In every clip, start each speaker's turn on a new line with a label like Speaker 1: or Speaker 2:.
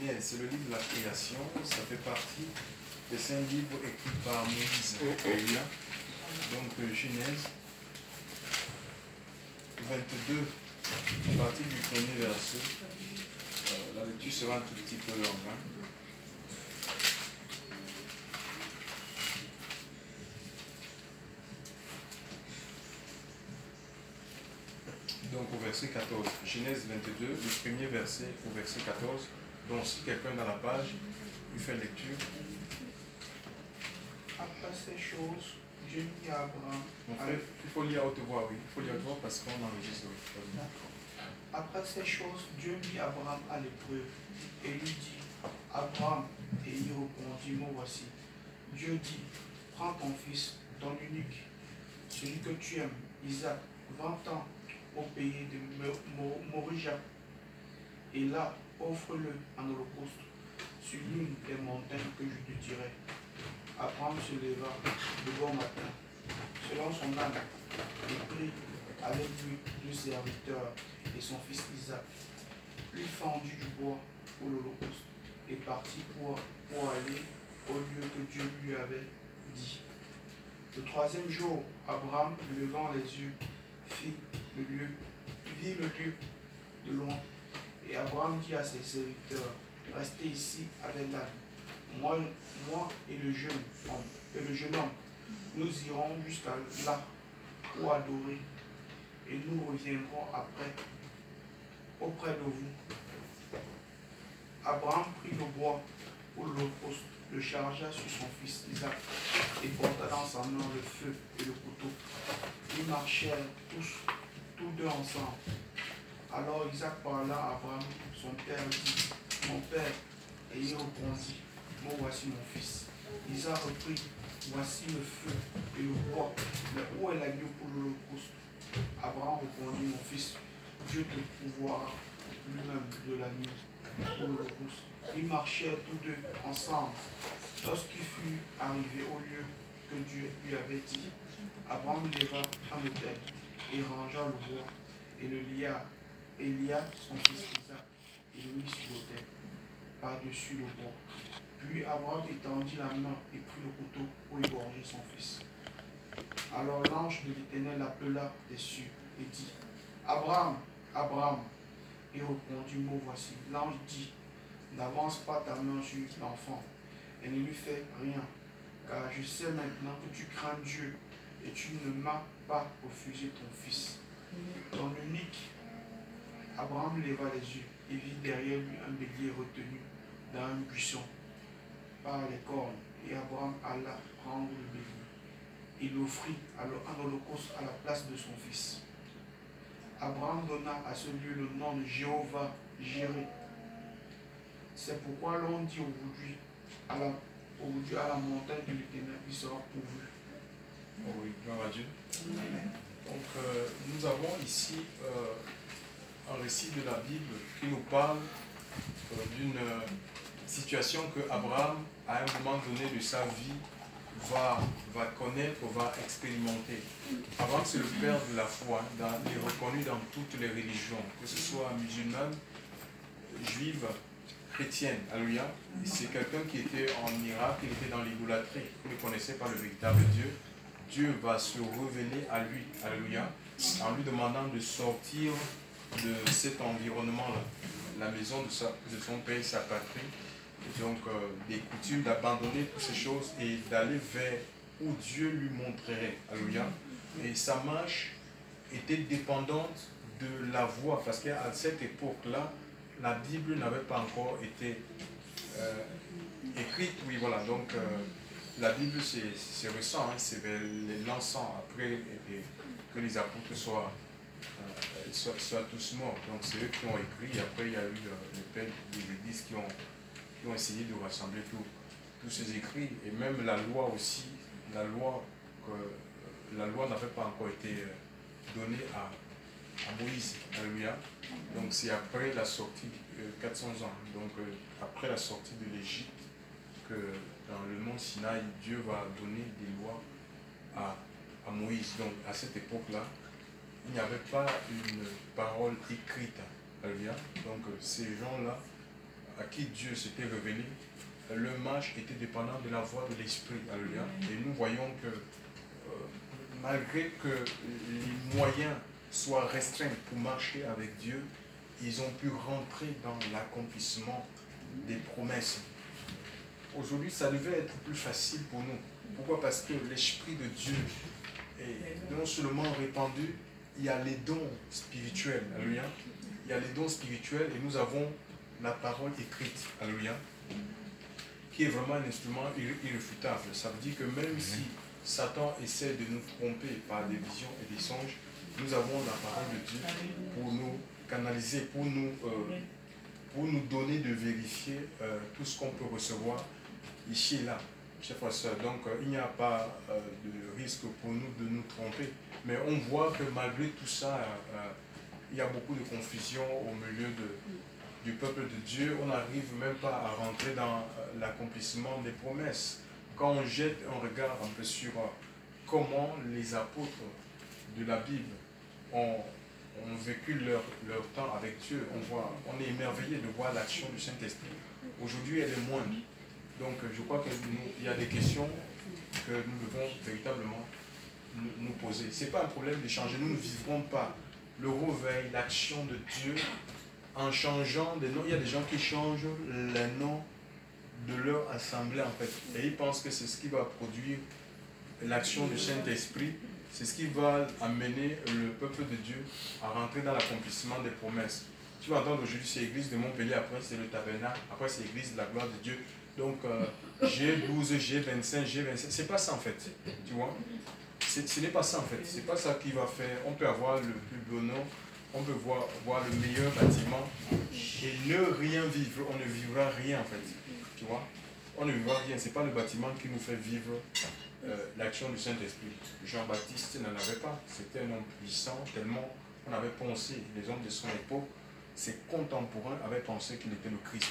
Speaker 1: Genèse, c'est le livre de la création, ça fait partie des 5 livres écrits par Moïse. Donc Genèse 22, à partir du premier verset. La lecture sera un tout petit peu longue. Donc au verset 14, Genèse 22, le premier verset au verset 14. Donc si quelqu'un dans la page lui fait lecture.
Speaker 2: Après ces choses, Dieu dit à Abraham.
Speaker 1: Il faut lire à haute voix, oui. Il faut lire à haute voix parce qu'on enregistre.
Speaker 2: D'accord. Après ces choses, Dieu mit Abraham à l'épreuve et lui dit, Abraham, et il répondit, me voici. Dieu dit, prends ton fils, ton unique, celui que tu aimes, Isaac, 20 ans au pays de Moria, et là, offre-le en holocauste sur l'une des montagnes que je te dirai. Abraham se leva de bon matin, selon son âme, et prit avec lui 2 serviteurs et son fils Isaac. Puis fendit du bois pour l'holocauste et partit pour aller au lieu que Dieu lui avait dit. Le 3e jour, Abraham, levant les yeux, vit le lieu de loin. Et Abraham dit à ses serviteurs, restez ici avec l'âne. Moi et le jeune homme, nous irons jusqu'à là pour adorer, et nous reviendrons après auprès de vous. Abraham prit le bois pour l'holocauste, le chargea sur son fils Isaac, et porta dans sa main le feu et le couteau. Ils marchèrent tous deux ensemble. Alors Isaac parla à Abraham, son père, dit, mon père, et il répondit, me voici mon fils. Isaac reprit, voici le feu et le bois, mais où est l'agneau pour l'holocauste? Abraham répondit, mon fils, Dieu te pourvoira lui-même de l'agneau pour l'holocauste. Ils marchèrent tous deux ensemble. Lorsqu'il fut arrivé au lieu que Dieu lui avait dit, Abraham leva un autel et rangea le bois et le lia, son fils Isaac, et le mit sur l'autel, par-dessus le bois. Puis Abraham étendit la main et prit le couteau pour égorger son fils. Alors l'ange de l'Éternel l'appela des cieux et dit, Abraham, Abraham. Il répondit, me voici. L'ange dit, n'avance pas ta main sur l'enfant et ne lui fais rien, car je sais maintenant que tu crains Dieu et tu ne m'as pas refusé ton fils, ton unique. Abraham leva les yeux et vit derrière lui un bélier retenu dans un buisson par les cornes, et Abraham alla prendre le bélier. Il offrit un holocauste à la place de son fils. Abraham donna à ce lieu le nom de Jéhovah Jireh. C'est pourquoi l'on dit aujourd'hui à la montagne de l'Éternel, il sera pourvu.
Speaker 1: Oh oui, gloire à Dieu. Donc nous avons ici un récit de la Bible qui nous parle d'une situation que Abraham, à un moment donné de sa vie, va connaître, va expérimenter. Abraham, c'est le père de la foi. Il est reconnu dans toutes les religions, que ce soit musulmane, juive, chrétienne. Alléluia. C'est quelqu'un qui était en Irak, il était dans l'idolâtrie. Il ne connaissait pas le véritable Dieu. Dieu va se révéler à lui, alléluia, en lui demandant de sortir de cet environnement-là, la maison de son père, sa patrie, et donc des coutumes, d'abandonner toutes ces choses et d'aller vers où Dieu lui montrerait, alléluia. Et sa marche était dépendante de la voix, parce qu'à cette époque-là, la Bible n'avait pas encore été écrite, oui, voilà, donc la Bible, c'est récent, hein, c'est vers l'encens, après que les apôtres soient tous morts. Donc c'est eux qui ont écrit, et après il y a eu les pères des églises qui ont essayé de rassembler tous ces écrits, et même la loi aussi, la loi n'avait pas encore été donnée à Moïse, alléluia. Donc c'est après la sortie, 400 ans, donc après la sortie de l'Égypte, que dans le mont Sinaï, Dieu va donner des lois à Moïse. Donc à cette époque-là, il n'y avait pas une parole écrite. Alléluia. Donc ces gens-là à qui Dieu s'était révélé, le mage était dépendant de la voix de l'Esprit. Alléluia. Et nous voyons que malgré que les moyens soient restreints pour marcher avec Dieu, ils ont pu rentrer dans l'accomplissement des promesses. Aujourd'hui, ça devait être plus facile pour nous. Pourquoi? Parce que l'Esprit de Dieu est non seulement répandu, il y a les dons spirituels. Alléluia. Il y a les dons spirituels et nous avons la parole écrite. Alléluia. Qui est vraiment un instrument irréfutable. Ça veut dire que même si Satan essaie de nous tromper par des visions et des songes, nous avons la parole de Dieu pour nous canaliser, pour nous donner de vérifier tout ce qu'on peut recevoir ici et là. Chers frères et sœurs, donc il n'y a pas de risque pour nous de nous tromper. Mais on voit que malgré tout ça, il y a beaucoup de confusion au milieu du peuple de Dieu. On n'arrive même pas à rentrer dans l'accomplissement des promesses. Quand on jette un regard un peu sur comment les apôtres de la Bible ont vécu leur temps avec Dieu, on est émerveillé de voir l'action du Saint-Esprit. Aujourd'hui, elle est moindre. Donc, je crois qu'il y a des questions que nous devons véritablement nous poser. Ce n'est pas un problème de changer. Nous ne vivrons pas le réveil, l'action de Dieu en changeant des noms. Il y a des gens qui changent les noms de leur assemblée, en fait. Et ils pensent que c'est ce qui va produire l'action du Saint-Esprit. C'est ce qui va amener le peuple de Dieu à rentrer dans l'accomplissement des promesses. Tu vas entendre aujourd'hui, c'est l'église de Montpellier, après c'est le tabernacle, après c'est l'église de la gloire de Dieu. Donc, G12, G25, G27, c'est pas ça en fait, tu vois. Ce n'est pas ça en fait, c'est pas ça qui va faire. On peut avoir le plus beau nom, on peut voir le meilleur bâtiment et ne rien vivre, on ne vivra rien en fait, tu vois. On ne vivra rien, c'est pas le bâtiment qui nous fait vivre l'action du Saint-Esprit. Jean-Baptiste n'en avait pas, c'était un homme puissant, tellement on avait pensé, les hommes de son époque, ses contemporains avaient pensé qu'il était le Christ.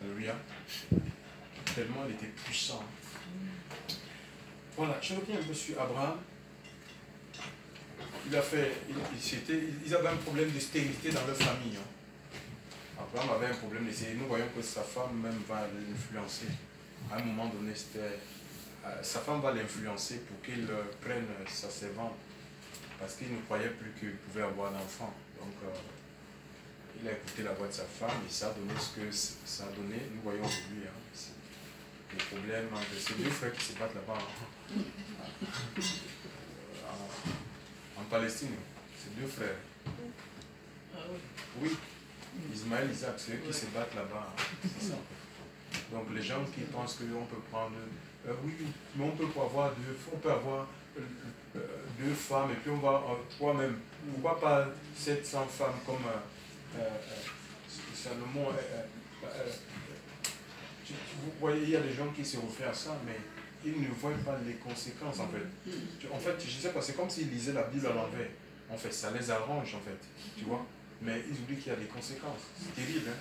Speaker 1: Alléluia. Tellement il était puissant. Voilà, je reviens un peu sur Abraham. Ils avaient un problème de stérilité dans leur famille. Abraham avait un problème de stérilité. Nous voyons que sa femme même va l'influencer. À un moment donné, sa femme va l'influencer pour qu'il prenne sa servante. Parce qu'il ne croyait plus qu'il pouvait avoir d'enfant. Donc, il a écouté la voix de sa femme et ça a donné ce que ça a donné. Nous voyons aujourd'hui les problèmes entre ces deux frères qui se battent là-bas en Palestine. Ces deux frères. Oui, Ismaël, Isaac, c'est eux qui se battent là-bas. C'est ça. Donc les gens qui pensent qu'on peut prendre... oui, mais on peut avoir deux femmes et puis on va trois même. Pourquoi pas 700 femmes comme Salomon vous voyez, il y a des gens qui se refèrent à ça, mais ils ne voient pas les conséquences en fait. En fait, je sais pas, c'est comme s'ils lisaient la Bible à l'envers. En fait, ça les arrange en fait, tu vois. Mais ils oublient qu'il y a des conséquences. C'est terrible, hein?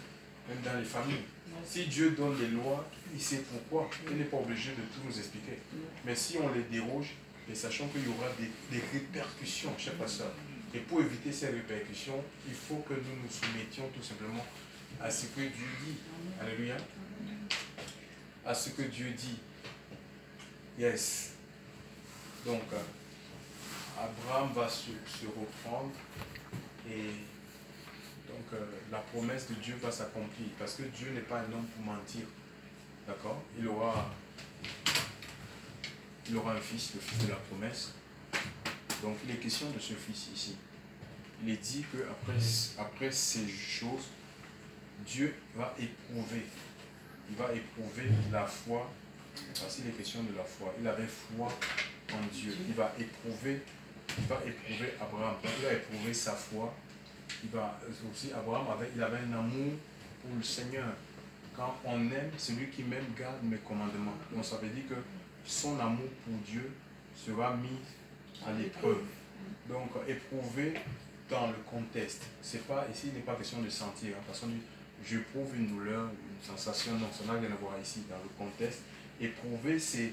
Speaker 1: Même dans les familles. Si Dieu donne les lois, il sait pourquoi. Il n'est pas obligé de tout nous expliquer. Mais si on les déroge, et sachant qu'il y aura des répercussions, je ne sais pas ça. Et pour éviter ces répercussions, il faut que nous nous soumettions tout simplement à ce que Dieu dit. Alléluia. À ce que Dieu dit. Yes. Donc, Abraham va se reprendre et donc la promesse de Dieu va s'accomplir parce que Dieu n'est pas un homme pour mentir. D'accord? Il aura un fils, le fils de la promesse. Donc, il est question de ce fils ici. Il est dit qu'après ces choses, Dieu va éprouver. Il va éprouver la foi. Parce qu'il est question de la foi. Il avait foi en Dieu. Il va éprouver Abraham. Il va éprouver sa foi. Abraham avait un amour pour le Seigneur. Quand on aime, celui qui m'aime garde mes commandements. Donc ça veut dire que son amour pour Dieu sera mis à l'épreuve. Donc éprouver dans le contexte. Ici, il n'est pas question de sentir. Hein, parce qu'on dit, j'éprouve une douleur, une sensation. Non, ça n'a rien à voir ici dans le contexte. Éprouver, c'est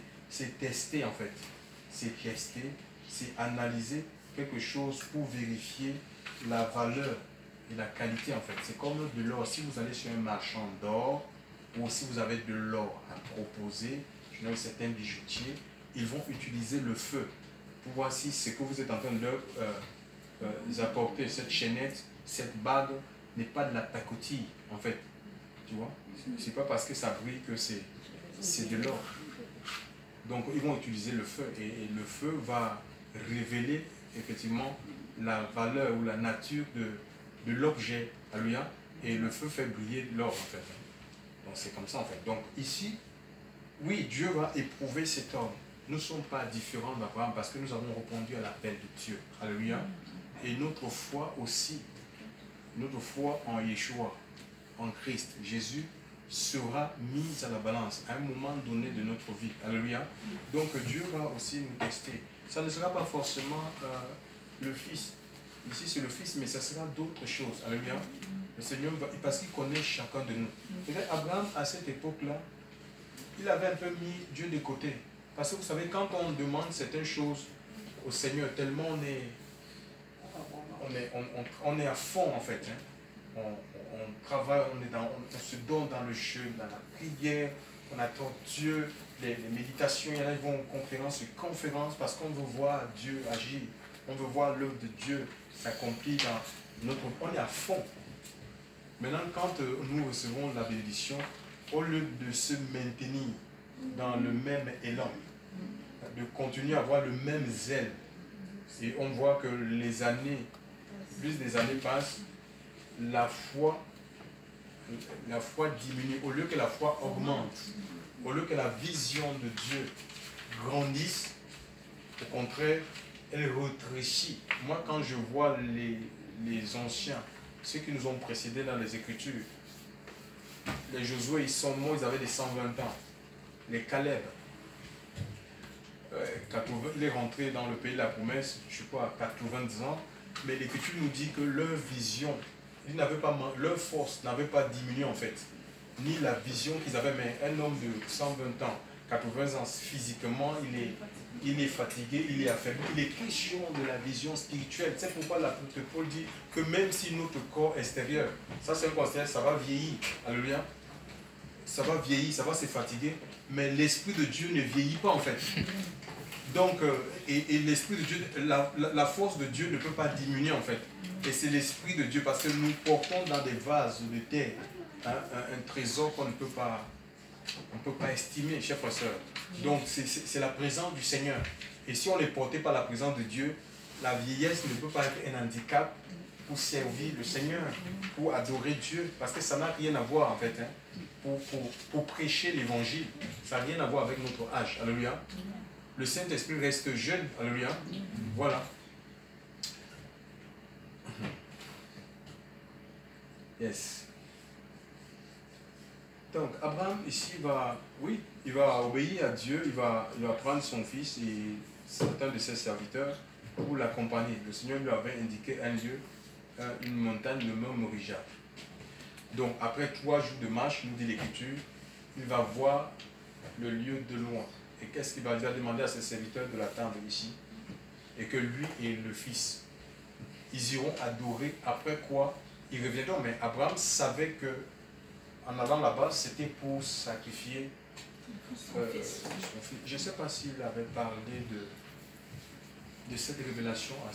Speaker 1: tester en fait. C'est tester, c'est analyser quelque chose pour vérifier la valeur et la qualité en fait. C'est comme de l'or. Si vous allez sur un marchand d'or, ou si vous avez de l'or à proposer, je sais certains bijoutiers, ils vont utiliser le feu pour voir si ce que vous êtes en train de leur apporter, cette chaînette, cette bague, n'est pas de la pacotille en fait. Tu vois? C'est pas parce que ça brille que c'est de l'or. Donc ils vont utiliser le feu et le feu va révéler effectivement la valeur ou la nature de l'objet. Alléluia. Et le feu fait briller l'or en fait. Donc c'est comme ça en fait. Donc ici, oui, Dieu va éprouver cet homme. Nous ne sommes pas différents d'Abraham parce que nous avons répondu à l'appel de Dieu. Alléluia. Et notre foi aussi, notre foi en Yeshua, en Christ, Jésus, sera mise à la balance à un moment donné de notre vie. Alléluia. Donc Dieu va aussi nous tester. Ça ne sera pas forcément le Fils. Ici c'est le Fils, mais ça sera d'autres choses. Alléluia. Le Seigneur va, parce qu'il connaît chacun de nous. Peut-être Abraham, à cette époque-là, il avait un peu mis Dieu de côté. Parce que vous savez, quand on demande certaines choses au Seigneur, tellement on est à fond en fait. Hein. On travaille, on se donne dans le jeûne, dans la prière, on attend Dieu, les méditations, il y en a qui vont aux conférences parce qu'on veut voir Dieu agir, on veut voir l'œuvre de Dieu s'accomplir dans notre... On est à fond. Maintenant, quand nous recevons la bénédiction, au lieu de se maintenir dans le même élan, de continuer à avoir le même zèle, et on voit que les années, plus les années passent, la foi diminue, au lieu que la foi augmente, au lieu que la vision de Dieu grandisse, au contraire, elle rétrécit. Moi, quand je vois les anciens, ceux qui nous ont précédés dans les Écritures, les Josué, ils sont morts, ils avaient des 120 ans. Les Caleb, il est rentré dans le pays de la promesse, je ne sais pas, à 90 ans, mais l'Écriture nous dit que leur vision, leur force n'avait pas diminué en fait, ni la vision qu'ils avaient, mais un homme de 120 ans, 80 ans, physiquement, il est fatigué, il est affaibli. Il est question de la vision spirituelle. C'est pourquoi l'apôtre Paul dit que même si notre corps extérieur, ça c'est un conseil, ça va vieillir, alléluia, ça va vieillir, ça va se fatiguer, mais l'Esprit de Dieu ne vieillit pas en fait. Donc, et l'Esprit de Dieu, la force de Dieu ne peut pas diminuer en fait. Et c'est l'Esprit de Dieu parce que nous portons dans des vases de terre un trésor qu'on ne peut pas, estimer, chers frères et sœurs. Donc, c'est la présence du Seigneur. Et si on est porté par la présence de Dieu, la vieillesse ne peut pas être un handicap pour servir le Seigneur, pour adorer Dieu, parce que ça n'a rien à voir en fait. Hein, pour prêcher l'évangile, ça n'a rien à voir avec notre âge. Alléluia. Le Saint-Esprit reste jeune. Alléluia. Voilà. Yes. Donc, Abraham, ici, il va obéir à Dieu, il va prendre son fils et certains de ses serviteurs pour l'accompagner. Le Seigneur lui avait indiqué un lieu, une montagne de nom Moriah. Donc, après 3 jours de marche, nous dit l'Écriture, il va voir le lieu de loin. Et qu'est-ce qu'il va dire? Demander à ses serviteurs de l'attendre ici. Et que lui et le fils, ils iront adorer. Après quoi, ils reviendront. Mais Abraham savait que en allant là-bas, c'était pour sacrifier son fils. Je ne sais pas s'il avait parlé de cette révélation à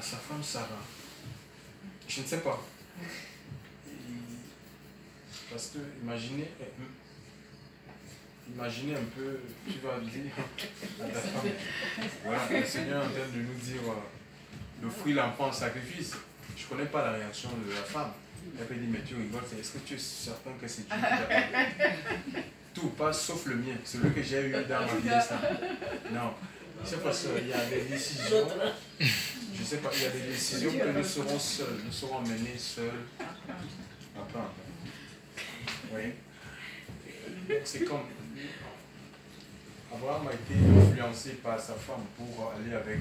Speaker 1: sa femme Sarah. Je ne sais pas. Parce que imaginez un peu, tu vas dire à ta femme, voilà, le Seigneur est en train de nous dire le fruit l'enfant en sacrifice. Je ne connais pas la réaction de la femme. Elle peut dire, mais tu rigoles, est-ce que tu es certain que c'est Dieu qui t'a parlé? Tout passe sauf le mien, celui que j'ai eu dans ma vie. Non, c'est parce qu'il y a des décisions, je ne sais pas, il y a des décisions que nous serons seuls, nous serons menés seuls. Attends. Oui. C'est comme Abraham a été influencé par sa femme pour aller avec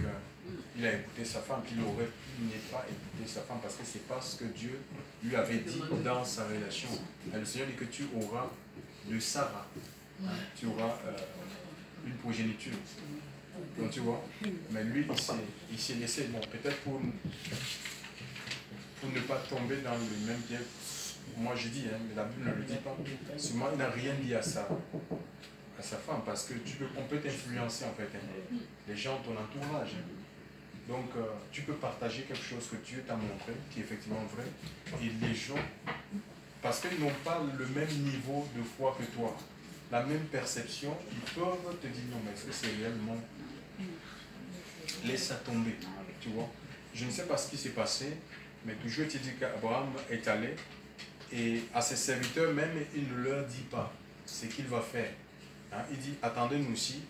Speaker 1: il a écouté sa femme, il n'est pas écouté sa femme parce que c'est pas ce que Dieu lui avait dit dans sa relation. Et le Seigneur dit que tu auras de Sarah, tu auras une progéniture. Donc tu vois, mais lui il s'est laissé, bon peut-être pour pour ne pas tomber dans le même piège. Moi je dis, hein, mais la Bible ne le dit pas. Sûrement il n'a rien dit à sa femme, parce que on peut t'influencer en fait. Hein. Les gens, ton entourage. Donc tu peux partager quelque chose que Dieu t'a montré, qui est effectivement vrai, et les gens, parce qu'ils n'ont pas le même niveau de foi que toi, la même perception, ils peuvent te dire non, mais est-ce que c'est réellement? Laisse ça tomber, tu vois. Je ne sais pas ce qui s'est passé, mais toujours tu dis qu'Abraham est allé, et à ses serviteurs même, il ne leur dit pas ce qu'il va faire. Hein, il dit, attendez-nous ici,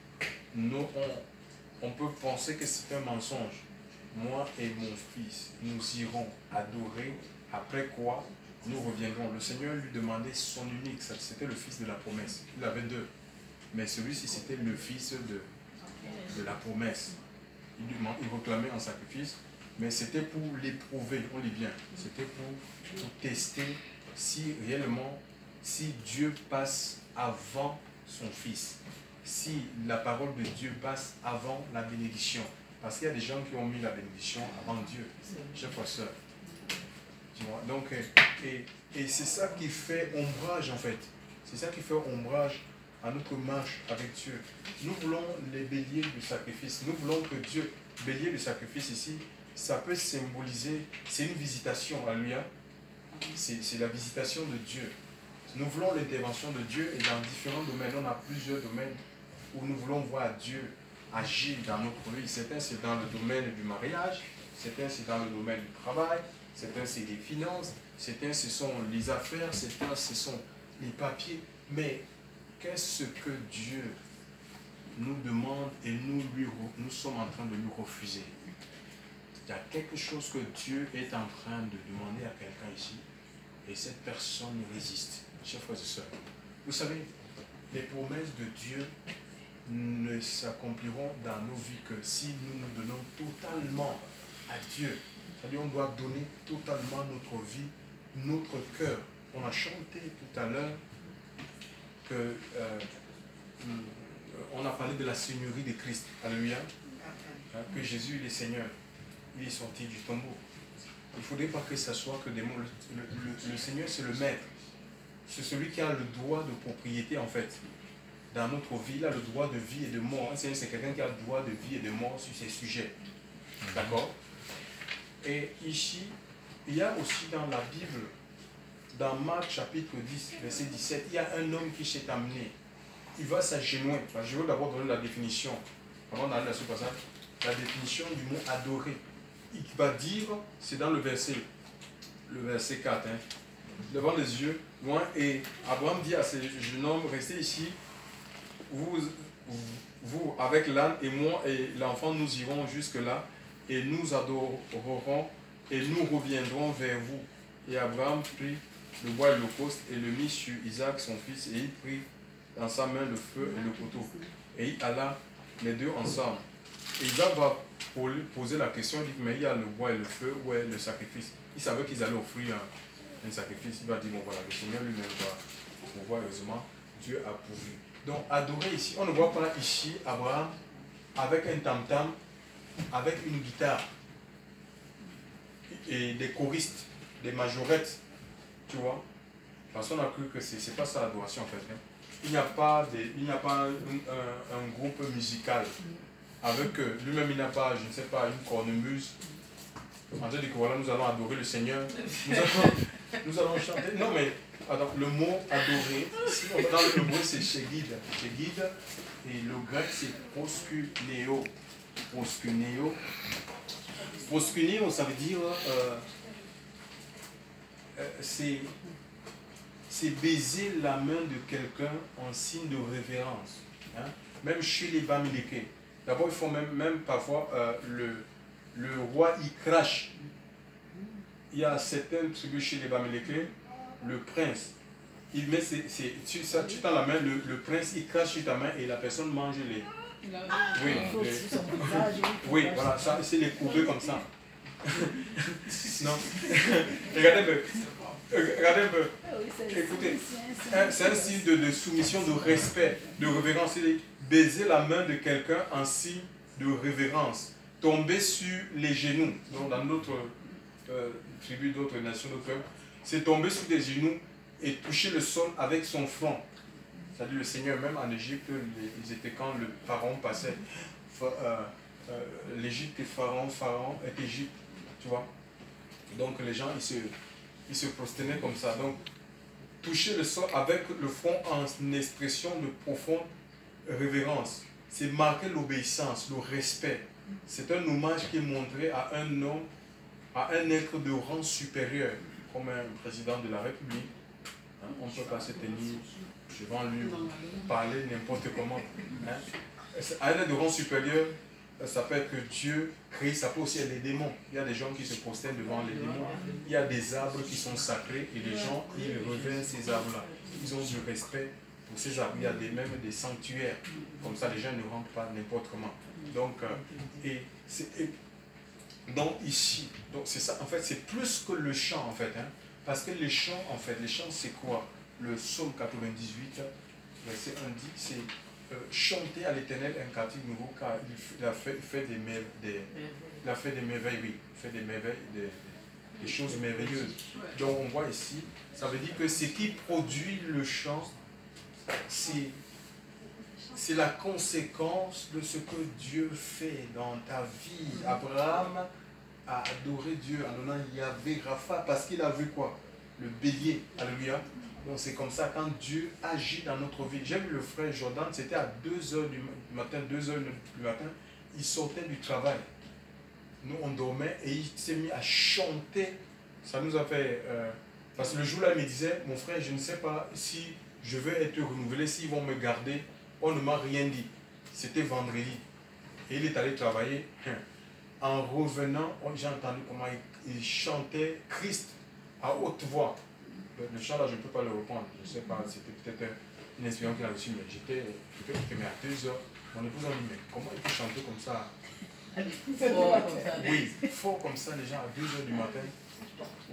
Speaker 1: nous, on peut penser que c'est un mensonge. Moi et mon fils, nous irons adorer, après quoi nous reviendrons. Le Seigneur lui demandait son unique, c'était le fils de la promesse. Il avait deux, mais celui-ci c'était le fils de la promesse. Il réclamait un sacrifice, mais c'était pour l'éprouver, on lit bien. C'était pour tester si réellement, si Dieu passe avant son fils, si la parole de Dieu passe avant la bénédiction. Parce qu'il y a des gens qui ont mis la bénédiction avant Dieu, chers frères et sœurs. Tu vois? Donc, et c'est ça qui fait ombrage en fait. C'est ça qui fait ombrage à notre marche avec Dieu. Nous voulons les béliers du sacrifice. Nous voulons que Dieu, bélier du sacrifice ici, ça peut symboliser, c'est une visitation, alléluia. C'est la visitation de Dieu. Nous voulons l'intervention de Dieu et dans différents domaines. On a plusieurs domaines où nous voulons voir Dieu agir dans notre vie. Certains c'est dans le domaine du mariage, certains c'est dans le domaine du travail, certains c'est les finances, certains ce sont les affaires, certains ce sont les papiers. Mais qu'est-ce que Dieu nous demande et nous sommes en train de lui refuser? Il y a quelque chose que Dieu est en train de demander à quelqu'un ici et cette personne résiste. Chers frères et sœurs, vous savez, les promesses de Dieu ne s'accompliront dans nos vies que si nous nous donnons totalement à Dieu. C'est-à-dire on doit donner totalement notre vie, notre cœur. On a chanté tout à l'heure que on a parlé de la seigneurie de Christ. Alléluia. Hein, que Jésus il est Seigneur. Il est sorti du tombeau. Il ne faudrait pas que ça soit que des mots. Le Seigneur c'est le maître. C'est celui qui a le droit de propriété en fait. Dans notre vie, il a le droit de vie et de mort. Un Seigneur, c'est quelqu'un qui a le droit de vie et de mort sur ses sujets. D'accord? Et ici, il y a aussi dans la Bible, dans Marc chapitre 10, verset 17, il y a un homme qui s'est amené. Il va s'agenouiller. Je veux d'abord donner la définition, avant d'aller à ce passage, la définition du mot adorer. Il va dire, c'est dans le verset 4, hein, devant les yeux, loin, et Abraham dit à ce jeune homme, restez ici, vous avec l'âne et moi et l'enfant, nous irons jusque-là et nous adorerons et nous reviendrons vers vous. Et Abraham prit le bois et l'holocauste et le mit sur Isaac son fils et il prit dans sa main le feu et le couteau. Et il alla les deux ensemble. Et Isaac va poser la question, il dit mais il y a le bois et le feu, où est le sacrifice? Il savait qu'ils allaient offrir un sacrifice. Il va dire bon voilà, le Seigneur lui-même va pouvoir, heureusement, Dieu a pourvu. Donc, adorer ici, on ne voit pas ici Abraham avec un tam-tam, avec une guitare, et des choristes, des majorettes, tu vois. Parce qu'on a cru que ce n'est pas ça l'adoration en fait. Hein. Il n'y a pas un groupe musical avec lui-même, il n'a pas, je ne sais pas, une cornemuse. En train de dire que voilà, nous allons adorer le Seigneur, nous allons chanter. Non, mais alors, le mot adorer, dans le mot c'est shegid. Shegid, et le grec c'est proskuneo. Proskuneo. Proskuneo, ça veut dire c'est baiser la main de quelqu'un en signe de révérence. Hein? Même chez les Bamileke. D'abord, il faut même parfois, le roi il crache. Il y a certaines tribus chez les Bamileke. Le prince, il met tu tends la main, le prince il crache sur ta main et la personne mange les... Oui, voilà, ça c'est les courbés comme ça. Non. Regardez un peu. Écoutez, c'est un signe de soumission, de respect, de révérence. Baiser la main de quelqu'un en signe de révérence. Tomber sur les genoux. Donc dans notre tribus, d'autres nations, d'autres peuples, c'est tomber sur des genoux et toucher le sol avec son front. C'est-à-dire le Seigneur, même en Égypte, ils étaient quand le pharaon passait, l'Égypte et Pharaon est Égypte, tu vois. Donc les gens, ils se prosternaient comme ça. Donc, toucher le sol avec le front en expression de profonde révérence. C'est marquer l'obéissance, le respect. C'est un hommage qui est montré à un homme, à un être de rang supérieur, comme un président de la République. Hein, on ne peut pas se tenir devant lui, parler n'importe comment. Hein. À un être de rang supérieur, ça peut être que Dieu crée, ça peut aussi être des démons. Il y a des gens qui se prosternent devant les démons. Il y a des arbres qui sont sacrés et les gens, ils révèrent ces arbres-là. Ils ont du respect pour ces arbres. Il y a même des sanctuaires. Comme ça, les gens ne rentrent pas n'importe comment. Donc, donc ici, c'est ça, en fait, c'est plus que le chant, en fait. Hein, parce que les chants, en fait, les chants, c'est quoi? Le psaume 98, verset 1 dit, c'est chanter à l'Éternel un cantique nouveau, car il a fait des merveilles, oui, il fait des merveilles, des choses merveilleuses. Donc on voit ici, ça veut dire que ce qui produit le chant, c'est la conséquence de ce que Dieu fait dans ta vie. Abraham a adoré Dieu en donnant Yahvé Rapha parce qu'il a vu quoi? Le bélier. Alléluia. Donc c'est comme ça quand Dieu agit dans notre vie. J'ai vu le frère Jordan, c'était à 2h du matin, 2h du matin, il sortait du travail. Nous on dormait et il s'est mis à chanter. Ça nous a fait... parce que le jour-là, il me disait, mon frère, je ne sais pas si je vais être renouvelé, s'ils vont me garder. On ne m'a rien dit. C'était vendredi. Et il est allé travailler. En revenant, j'ai entendu comment il chantait Christ à haute voix. Le chant là, je ne peux pas le reprendre. Je ne sais pas, c'était peut-être une expérience qu'il a reçue, mais j'étais mais à 2h. Mon épouse a dit, mais comment il peut chanter comme ça? Oui, fort comme ça, les gens à 2h du matin.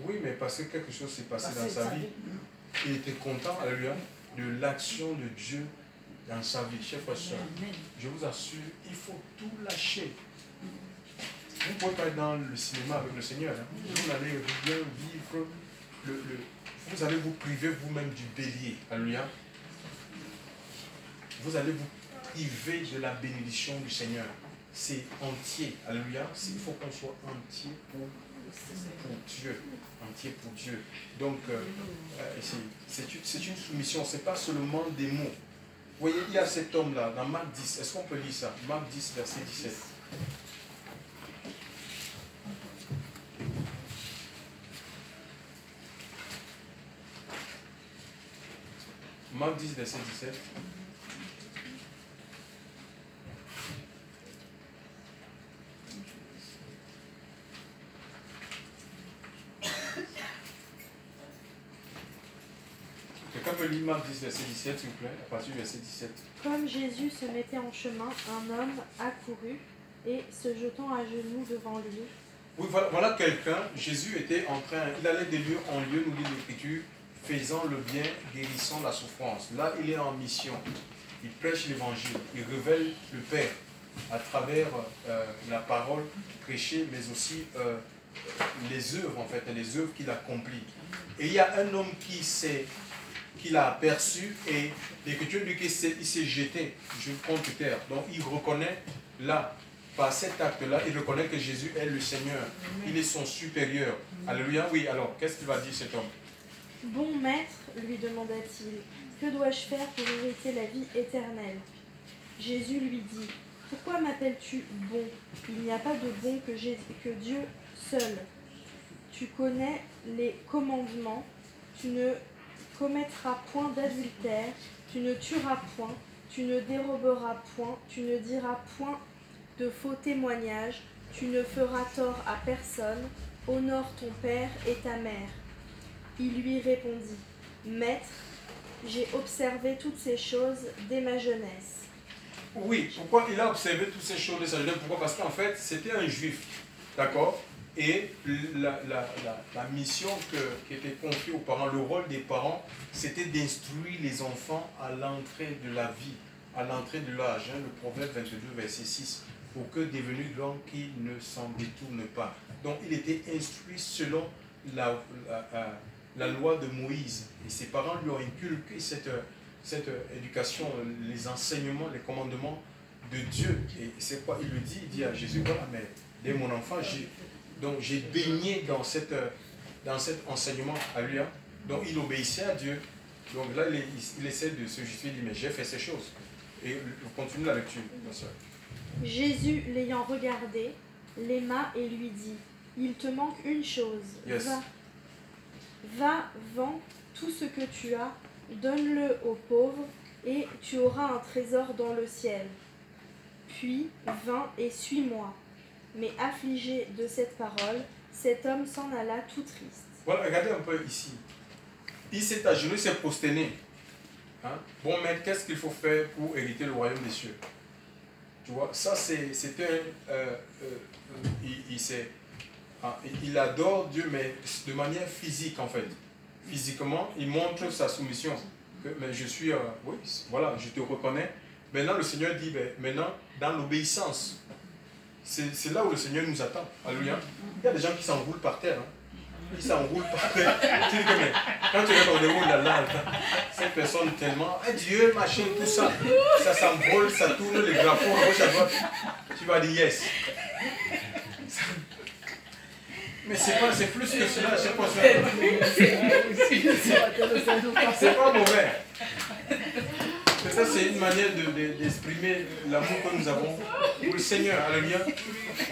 Speaker 1: Oui, mais parce que quelque chose s'est passé dans sa vie. Il était content, alléluia, de l'action de Dieu dans sa vie. Chers frères et sœurs, je vous assure, il faut tout lâcher. Vous ne pouvez pas être dans le cinéma avec le Seigneur. Hein. Vous n'allez rien vivre. Vous allez vous priver vous-même du bélier. Alléluia. Vous allez vous priver de la bénédiction du Seigneur. C'est entier. Alléluia. Il faut qu'on soit entier pour Dieu. Entier pour Dieu. Donc, c'est une soumission. Ce n'est pas seulement des mots. Vous voyez, il y a cet homme-là, dans Marc 10. Est-ce qu'on peut lire ça? Marc 10, verset 17. Marc 10, verset 17. Quelqu'un peut lire Marc 10, verset 17, s'il vous plaît, à partir du verset 17.
Speaker 3: Comme Jésus se mettait en chemin, un homme accourut et, se jetant à genoux devant lui.
Speaker 1: Oui, voilà quelqu'un, Jésus était en train, il allait de lieu en lieu, nous dit l'Écriture, faisant le bien, guérissant la souffrance. Là, il est en mission. Il prêche l'évangile. Il révèle le Père à travers la parole prêchée, mais aussi les œuvres, en fait, les œuvres qu'il accomplit. Et il y a un homme qui l'a aperçu et l'Écriture dit qu'il s'est jeté contre terre. Donc, il reconnaît là, par cet acte-là, il reconnaît que Jésus est le Seigneur. Il est son supérieur. Alléluia. Oui, alors, qu'est-ce qu'il va dire cet homme?
Speaker 3: Bon maître, lui demanda-t-il, que dois-je faire pour hériter la vie éternelle? Jésus lui dit, pourquoi m'appelles-tu bon? Il n'y a pas de bon que Dieu seul. Tu connais les commandements, tu ne commettras point d'adultère, tu ne tueras point, tu ne déroberas point, tu ne diras point de faux témoignages, tu ne feras tort à personne, honore ton père et ta mère. Il lui répondit, Maître, j'ai observé toutes ces choses dès ma jeunesse.
Speaker 1: Oui, pourquoi il a observé toutes ces choses dès sa jeunesse? Pourquoi? Parce qu'en fait, c'était un juif, d'accord? Et la mission qui était confiée aux parents, le rôle des parents, c'était d'instruire les enfants à l'entrée de la vie, à l'entrée de l'âge. Hein, le Proverbe 22, verset 6. pour que devenu grand, qu'il ne s'en détourne pas. Donc il était instruit selon la loi de Moïse. Et ses parents lui ont inculqué cette éducation, les enseignements, les commandements de Dieu. Et c'est quoi il le dit? Il dit à Jésus, voilà, mais dès mon enfant, j'ai baigné dans cet enseignement à lui. Donc il obéissait à Dieu. Donc là, il essaie de se justifier, il dit, mais j'ai fait ces choses. Et on continue la lecture, bien sûr.
Speaker 3: Jésus, l'ayant regardé, l'aima et lui dit, il te manque une chose.
Speaker 1: Yes.
Speaker 3: Va, vends tout ce que tu as, donne-le aux pauvres, et tu auras un trésor dans le ciel. Puis vint et suis-moi. Mais affligé de cette parole, cet homme s'en alla tout triste.
Speaker 1: Voilà, regardez un peu ici. Il s'est agenouillé, il s'est prosterné. Hein? Bon, mais qu'est-ce qu'il faut faire pour hériter le royaume des cieux? Tu vois, ça c'était il adore Dieu, mais de manière physique en fait. Physiquement, il montre sa soumission. Mais je suis, oui, voilà, je te reconnais. Maintenant, le Seigneur dit, ben, maintenant, dans l'obéissance, c'est là où le Seigneur nous attend. Alléluia. Il y a des gens qui s'enroulent par terre. Hein. Ils s'enroulent par terre. Tu dis que, mais, quand tu regardes autour de là, cette personne tellement, Dieu, machin, tout ça, ça s'envole, ça tourne les drapeaux à gauche à droite. Tu vas dire yes. Mais c'est plus que cela, c'est pas ça. C'est pas mauvais. Ça, c'est une manière d'exprimer l'amour que nous avons pour le Seigneur. Alléluia.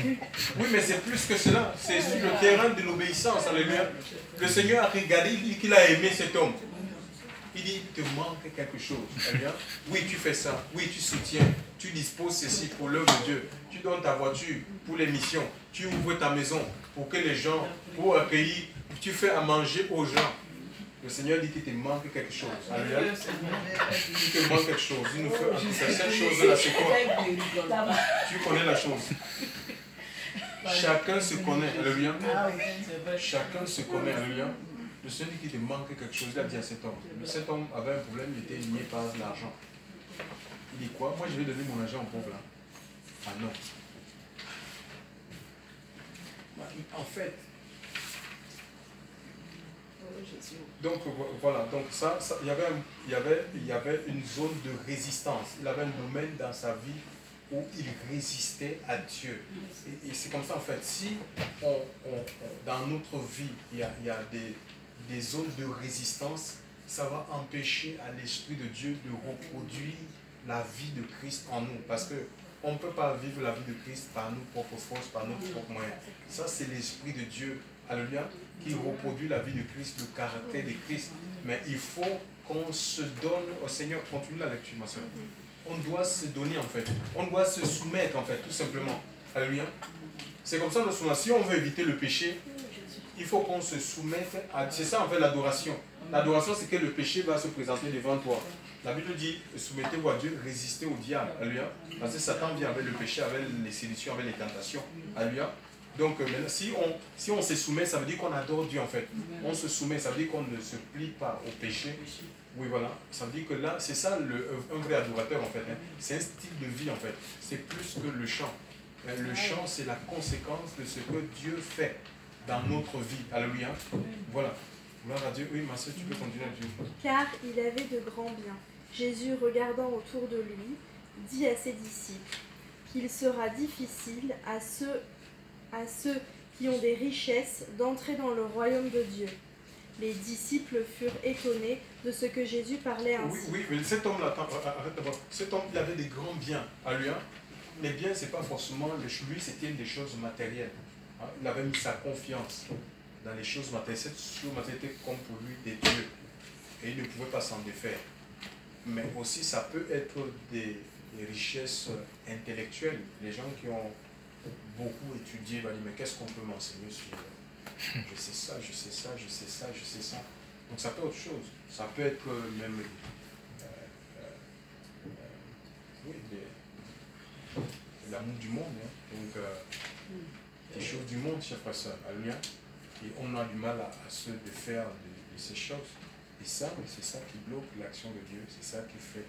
Speaker 1: Oui, mais c'est plus que cela. C'est sur le terrain de l'obéissance. Alléluia. Le Seigneur a regardé, il dit qu'il a aimé cet homme. Il dit, il te manque quelque chose. Alléluia. Oui, tu fais ça. Oui, tu soutiens. Tu disposes ceci pour l'œuvre de Dieu. Tu donnes ta voiture pour les missions. Tu ouvres ta maison pour que les gens, pour accueillir. Tu fais à manger aux gens. Le Seigneur dit qu'il te manque quelque chose. Alléluia. Il te manque quelque chose. Il nous fait cette chose-là, c'est quoi? Tu connais la chose. Chacun se connaît. Alléluia. Chacun se connaît. Alléluia. Le Seigneur dit qu'il te manque quelque chose. Il a dit à cet homme. Cet homme avait un problème, il était lié par l'argent. Il dit quoi? Moi je vais donner mon argent aux pauvres là. Ah non. En fait, donc voilà, donc ça il y avait une zone de résistance. Il avait un domaine dans sa vie où il résistait à Dieu. Et c'est comme ça en fait, si dans notre vie, il y a des zones de résistance, ça va empêcher à l'Esprit de Dieu de reproduire la vie de Christ en nous. Parce qu'on ne peut pas vivre la vie de Christ par nos propres forces, par nos propres moyens. Ça, c'est l'Esprit de Dieu, alléluia, qui reproduit la vie de Christ, le caractère de Christ. Mais il faut qu'on se donne au Seigneur. Continue la lecture, ma soeur. On doit se donner, en fait. On doit se soumettre, en fait, tout simplement. Alléluia. C'est comme ça, si on veut éviter le péché, il faut qu'on se soumette à... C'est ça, en fait, l'adoration. L'adoration, c'est que le péché va se présenter devant toi. La Bible dit, soumettez-vous à Dieu, résistez au diable. Alléluia. Parce que Satan vient avec le péché, avec les séductions, avec les tentations. Alléluia. Donc, maintenant, si on se soumet, ça veut dire qu'on adore Dieu, en fait. On se soumet, ça veut dire qu'on ne se plie pas au péché. Oui, voilà. Ça veut dire que là, c'est ça un vrai adorateur, en fait. Hein. C'est un style de vie, en fait. C'est plus que le chant. Le chant, c'est la conséquence de ce que Dieu fait dans notre vie. Alléluia. Voilà. Gloire à Dieu. Oui, ma soeur, tu peux continuer à Dieu.
Speaker 3: Car il avait de grands biens. Jésus, regardant autour de lui, dit à ses disciples qu'il sera difficile à ceux qui ont des richesses d'entrer dans le royaume de Dieu. Les disciples furent étonnés de ce que Jésus parlait ainsi.
Speaker 1: Oui, mais cet homme-là, arrête d'abord. Cet homme, il avait des grands biens. Alléluia. Les biens, ce n'est pas forcément, lui, c'était des choses matérielles. Il avait mis sa confiance dans les choses matérielles. Cette chose matérielle était comme pour lui des dieux. Et il ne pouvait pas s'en défaire. Mais aussi, ça peut être des richesses intellectuelles. Les gens qui ont beaucoup étudié vont dire, mais qu'est-ce qu'on peut m'enseigner sur je sais ça, je sais ça, je sais ça, je sais ça. Donc ça peut être autre chose. Ça peut être même oui, l'amour du monde. Hein. Donc les choses du monde, chers frères et sœurs. Alléluia. Et on a du mal à se défaire de ces choses. Et ça, c'est ça qui bloque l'action de Dieu, c'est ça qui fait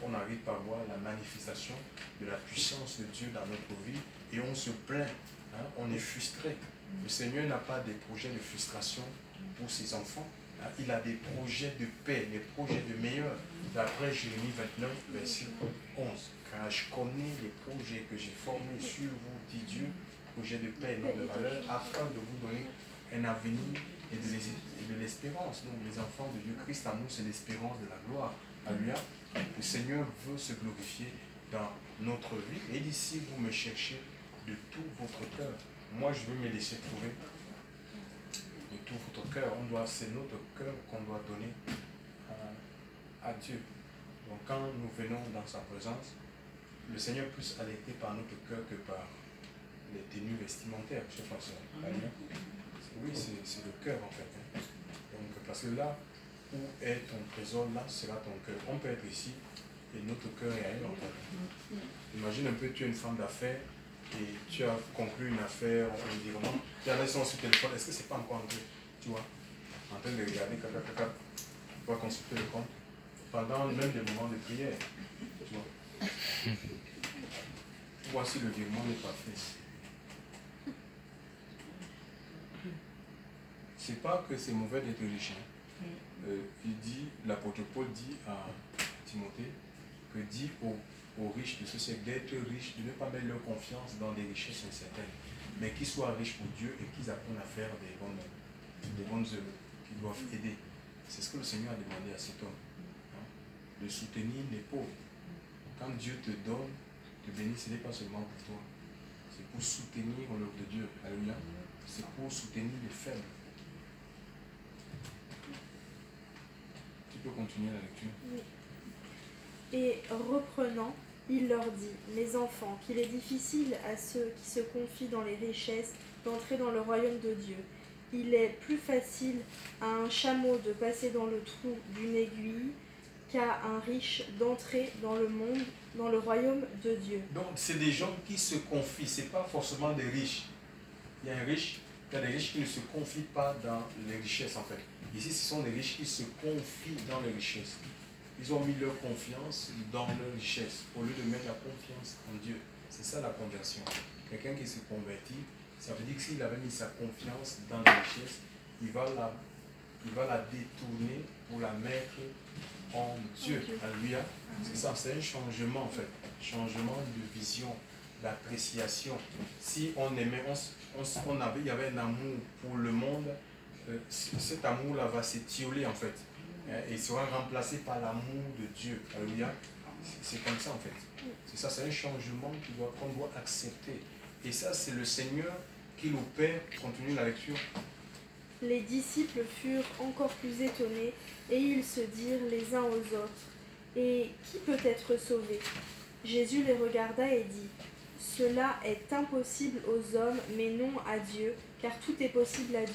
Speaker 1: qu'on n'arrive pas à voir la manifestation de la puissance de Dieu dans notre vie et on se plaint, hein, on est frustré. Le Seigneur n'a pas des projets de frustration pour ses enfants, hein, il a des projets de paix, des projets de meilleur. D'après Jérémie 29, verset 11, car je connais les projets que j'ai formés sur vous, dit Dieu, projets de paix et non de malheur, afin de vous donner un avenir et de l'espérance. Donc les enfants de Dieu, Christ en nous, c'est l'espérance de la gloire. Alléluia. Le Seigneur veut se glorifier dans notre vie. Et d'ici, vous me cherchez de tout votre cœur. Moi, je veux me laisser trouver de tout votre cœur. C'est notre cœur qu'on doit donner à Dieu. Donc quand nous venons dans sa présence, le Seigneur est plus alerté par notre cœur que par les tenues vestimentaires. Je sais pas ça. Oui, c'est le cœur en fait. Donc, parce que là où est ton trésor, là sera ton cœur. On peut être ici et notre cœur est ailleurs en fait. Imagine un peu, tu es une femme d'affaires et tu as conclu une affaire, on dit vraiment, tu as laissé son téléphone, est-ce que c'est pas encore entré, tu vois, en train de regarder, tu vas consulter le compte, pendant même des moments de prière, tu vois. Voici le virement n'est pas fait. C'est pas que c'est mauvais d'être riche. L'apôtre Paul dit à Timothée que dit aux riches de ce siècle d'être riches, de ne pas mettre leur confiance dans des richesses incertaines, mais qu'ils soient riches pour Dieu et qu'ils apprennent à faire des bonnes œuvres qui doivent aider. C'est ce que le Seigneur a demandé à cet homme, hein, de soutenir les pauvres. Quand Dieu te donne, te bénit, ce n'est pas seulement pour toi, c'est pour soutenir l'œuvre de Dieu. Alléluia. C'est pour soutenir les faibles. Tu peux continuer la lecture.
Speaker 3: Oui. Et reprenant, il leur dit, mes enfants, qu'il est difficile à ceux qui se confient dans les richesses d'entrer dans le royaume de Dieu. Il est plus facile à un chameau de passer dans le trou d'une aiguille qu'à un riche d'entrer dans le royaume de Dieu.
Speaker 1: Donc c'est des gens qui se confient, ce n'est pas forcément des riches. Il y a des riches qui ne se confient pas dans les richesses en fait. Ici, ce sont des riches qui se confient dans les richesses. Ils ont mis leur confiance dans leur richesse au lieu de mettre la confiance en Dieu. C'est ça la conversion. Quelqu'un qui se convertit, ça veut dire que s'il avait mis sa confiance dans les richesses, il va la détourner pour la mettre en Dieu. Alléluia. C'est ça, c'est un changement en fait. Changement de vision, d'appréciation. Si on aimait, il y avait un amour pour le monde, cet amour-là va s'étioler en fait. Et sera remplacé par l'amour de Dieu. Alléluia. C'est comme ça en fait. C'est ça, c'est un changement qu'on doit accepter. Et ça, c'est le Seigneur qui l'opère. Continue la lecture.
Speaker 3: Les disciples furent encore plus étonnés, et ils se dirent les uns aux autres, et qui peut être sauvé? Jésus les regarda et dit, cela est impossible aux hommes, mais non à Dieu, car tout est possible à Dieu.